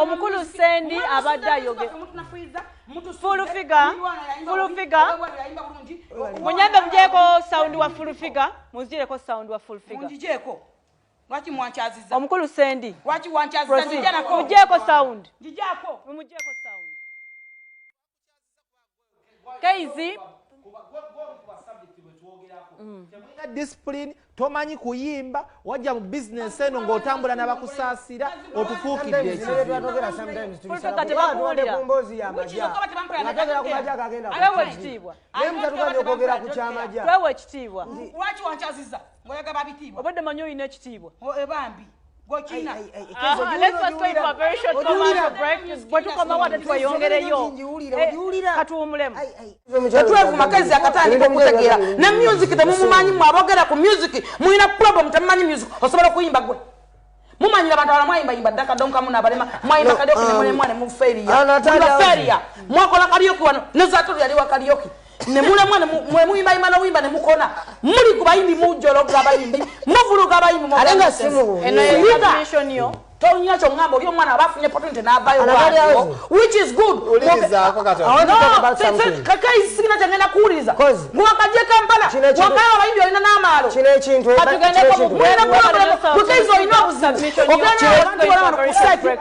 Omukulu Sendi abadde ayogera. Full figure. Munyambe mujeko sound wa full figure. Muzireko sound wa full figure. Mujijeko. Lwaki mwanchaziza? Omukulu Sendi. Lwaki mwanchaziza? Njijana ko. Mujeko sound. Njijako. Mujeko sound. Kaizi. Discipline tomanyi kuyimba wajja mu business eno ng'otambula n'abakusaasira otufuukidde ekizibu. Twewe ekitiibwa. Lwaki wanchaziza? Ngoyaga babitiibwa. Obadde manyi olina ekitiibwa. Ebambi. Let's just wait for a very short commercial break. But you come out to yongereyo. Katuumulemu. Tetuweevu makezi akatandika okutegeera. Ne music temumumanyi mwabogera ku music. Muyina problem temumanyi music. Osobola okuyimba gwe. Mumanyira abantu abamayimba ddaka donka muna balema. Mwayimba kalyoki ne mulemwa ne mufeeriya. Anatalia. Mwakola kalyoki wano. Ne Zatuli yali wa kalyoki. Ne mulemwa ne muyimba imana wimba ne mukona. Muli ku bayimbi mujjologa abayimbi. Muvuluga abayimbi. Alenga simu. Eno information yo. Tonya cho ngamba oli omwana abafunye opportunity n'abayo. Which is good. Uliza kwa kata. I want to talk about something. Kakai sigina tangena kuuliza. Mwakaje Kampala. Wakala abayimbi olina n'amaalo. Kino ekintu. Atugende ko mwera kwa. Kutezo ino submission. Ogana abantu wala ku site.